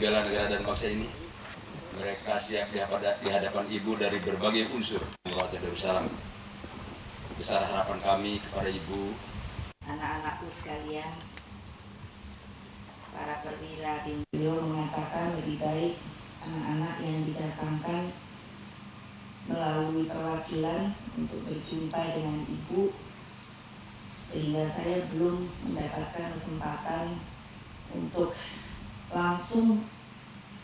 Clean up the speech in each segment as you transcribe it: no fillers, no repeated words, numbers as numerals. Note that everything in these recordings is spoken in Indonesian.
membela negara dan bangsa ini. Mereka siap di hadapan Ibu dari berbagai unsur Wajah Darussalam. Besar harapan kami kepada Ibu, anak-anakku sekalian, para perwira. Beliau mengatakan lebih baik anak-anak yang didatangkan melalui perwakilan untuk berjumpa dengan Ibu, sehingga saya belum mendapatkan kesempatan untuk langsung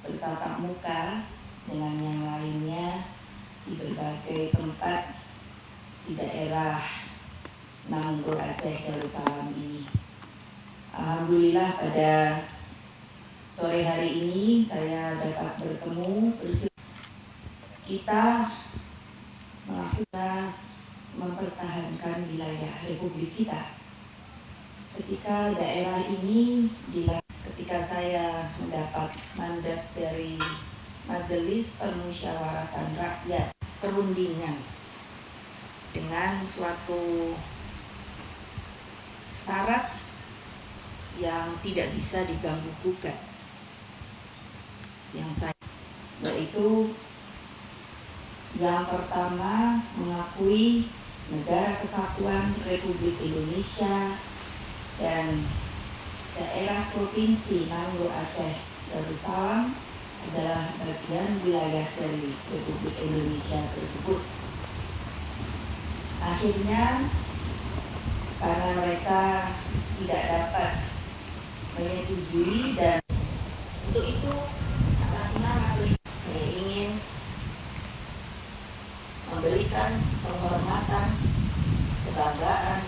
bertatap muka dengan yang lainnya di berbagai tempat di daerah Nanggul Aceh Darussalam ini. Alhamdulillah pada sore hari ini saya dapat bertemu kita mempertahankan wilayah Republik kita. Ketika daerah ini ketika saya mendapat mandat dari Majelis Permusyawaratan Rakyat perundingan dengan suatu syarat yang tidak bisa diganggu gugat, yaitu yang pertama mengakui negara kesatuan Republik Indonesia dan daerah provinsi Nanggul Aceh Darussalam adalah bagian wilayah dari Republik Indonesia tersebut. Akhirnya karena mereka tidak dapat menyetujui, dan untuk itu atas nama saya ingin memberikan penghormatan, kebanggaan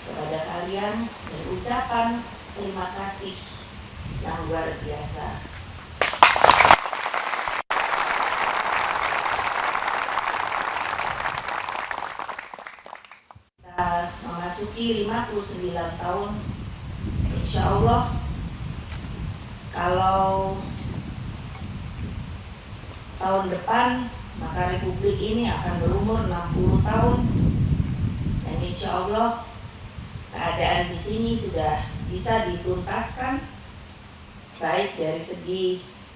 kepada kalian dan ucapan terima kasih yang luar biasa. Kita memasuki 59 tahun, insya Allah kalau tahun depan maka Republik ini akan berumur 60 tahun, dan insya Allah keadaan di sini sudah bisa dituntaskan, baik dari segi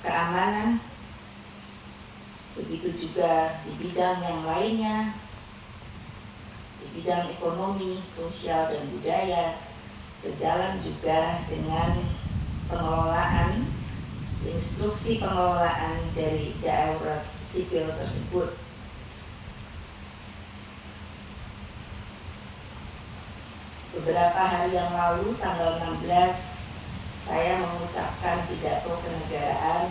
keamanan, begitu juga di bidang yang lainnya, di bidang ekonomi, sosial, dan budaya, sejalan juga dengan pengelolaan, instruksi pengelolaan dari daerah sipil tersebut. Beberapa hari yang lalu, tanggal 16, saya mengucapkan pidato kenegaraan,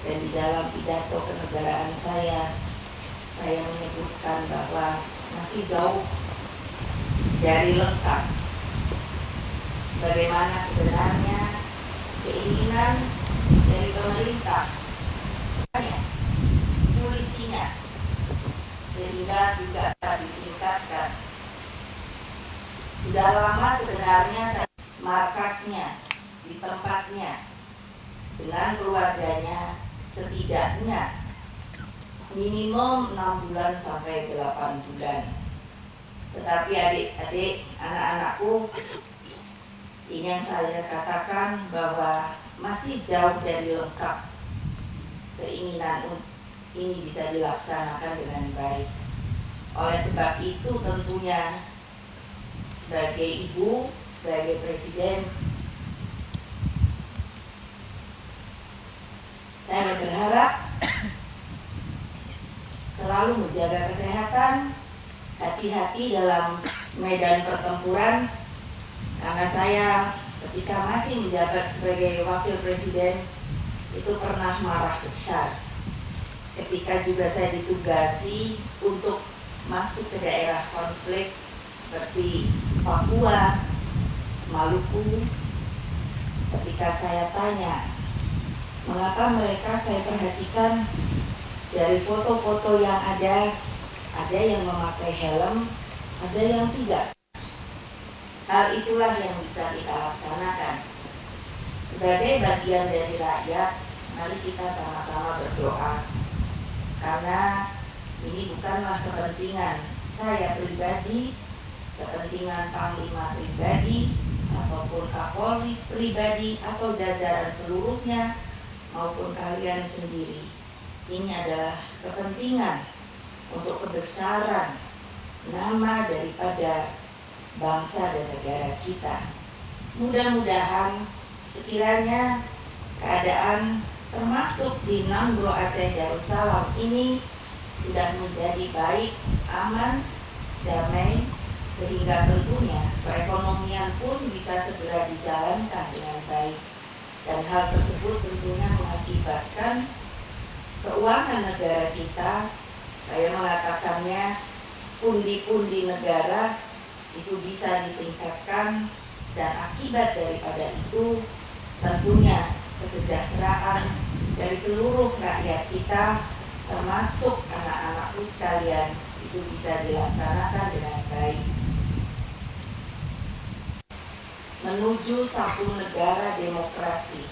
dan di dalam pidato kenegaraan saya menyebutkan bahwa masih jauh dari lengkap bagaimana sebenarnya keinginan dari pemerintah, polisinya, sehingga juga ditingkatkan. Sudah lama sebenarnya markasnya di tempatnya dengan keluarganya setidaknya minimum 6 bulan sampai 8 bulan. Tetapi adik-adik, anak-anakku, ini yang saya katakan bahwa masih jauh dari lengkap keinginan ini bisa dilaksanakan dengan baik. Oleh sebab itu tentunya sebagai ibu, sebagai presiden, saya berharap selalu menjaga kesehatan, hati-hati dalam medan pertempuran, karena saya ketika masih menjabat sebagai wakil presiden itu pernah marah besar ketika juga saya ditugasi untuk masuk ke daerah konflik seperti Papua, Maluku. Ketika saya tanya mengapa mereka, saya perhatikan dari foto-foto yang ada yang memakai helm, ada yang tidak. Hal itulah yang bisa kita laksanakan. Sebagai bagian dari rakyat, mari kita sama-sama berdoa. Karena ini bukanlah kepentingan saya pribadi, kepentingan Panglima pribadi, ataupun Kapolri pribadi, atau jajaran seluruhnya, maupun kalian sendiri. Ini adalah kepentingan untuk kebesaran nama daripada bangsa dan negara kita. Mudah-mudahan sekiranya keadaan termasuk di Nanggroe Aceh Darussalam ini sudah menjadi baik, aman, damai, sehingga tentunya perekonomian pun bisa segera dijalankan dengan baik. Dan hal tersebut tentunya mengakibatkan keuangan negara kita, saya mengatakannya pundi-pundi negara itu bisa ditingkatkan, dan akibat daripada itu tentunya kesejahteraan dari seluruh rakyat kita termasuk anak-anakku sekalian itu bisa dilaksanakan dengan baik. Menuju satu negara demokrasi,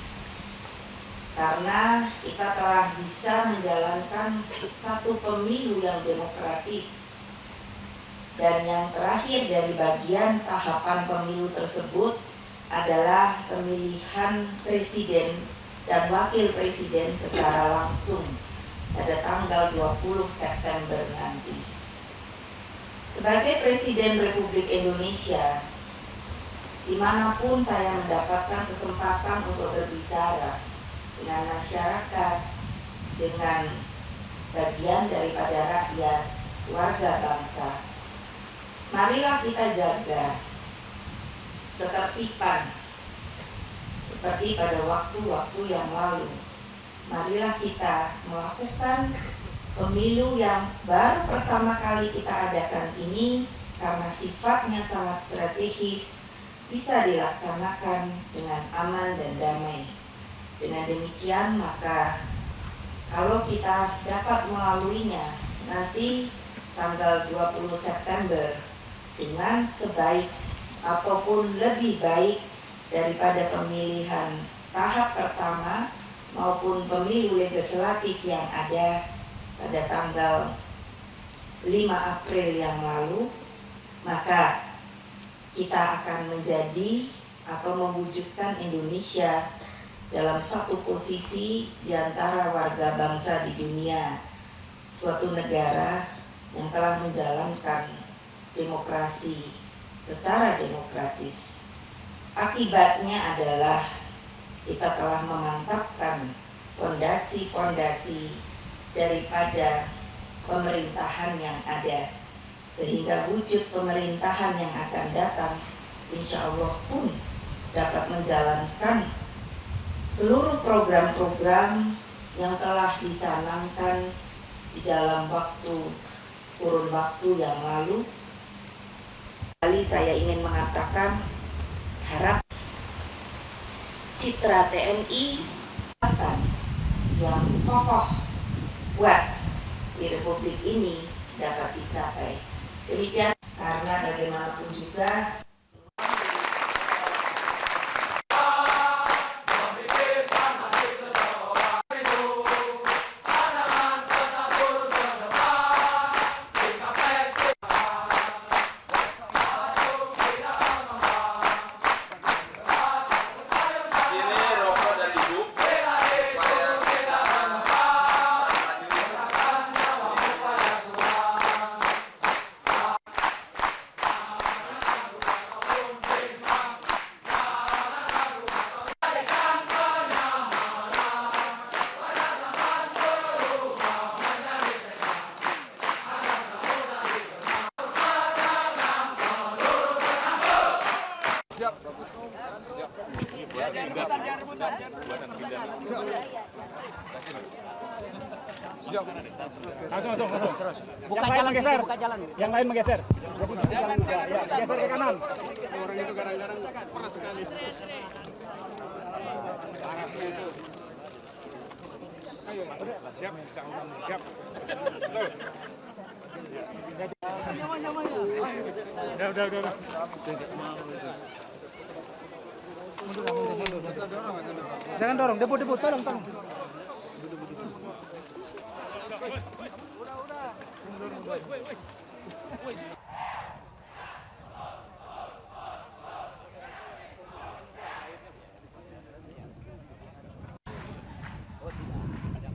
karena kita telah bisa menjalankan satu pemilu yang demokratis. Dan yang terakhir dari bagian tahapan pemilu tersebut adalah pemilihan presiden dan wakil presiden secara langsung pada tanggal 20 September nanti. Sebagai Presiden Republik Indonesia, dimanapun saya mendapatkan kesempatan untuk berbicara dengan masyarakat, dengan bagian daripada rakyat, warga bangsa, marilah kita jaga ketertiban seperti pada waktu-waktu yang lalu. Marilah kita melakukan pemilu yang baru pertama kali kita adakan ini, karena sifatnya sangat strategis, bisa dilaksanakan dengan aman dan damai. Dengan demikian maka kalau kita dapat melaluinya nanti tanggal 20 September dengan sebaik ataupun lebih baik daripada pemilihan tahap pertama maupun pemilu legislatif yang ada pada tanggal 5 April yang lalu, maka kita akan menjadi atau mewujudkan Indonesia dalam satu posisi di antara warga bangsa di dunia, suatu negara yang telah menjalankan demokrasi secara demokratis. Akibatnya adalah kita telah memantapkan fondasi-fondasi daripada pemerintahan yang ada, sehingga wujud pemerintahan yang akan datang insya Allah pun dapat menjalankan seluruh program-program yang telah dicanangkan di dalam kurun waktu yang lalu. Kali saya ingin mengatakan harap citra TNI yang kokoh kuat di Republik ini dapat dicapai. Demikian, karena bagaimanapun juga Langsung. Buka jalan, geser. Buka jalan. Yang lain menggeser. Ya, geser ke kanan. Orang itu kadang-kadang panas sekali. Ayo, siap. Siap. Betul. Udah. Jangan dorong, debu, tolong. Udah.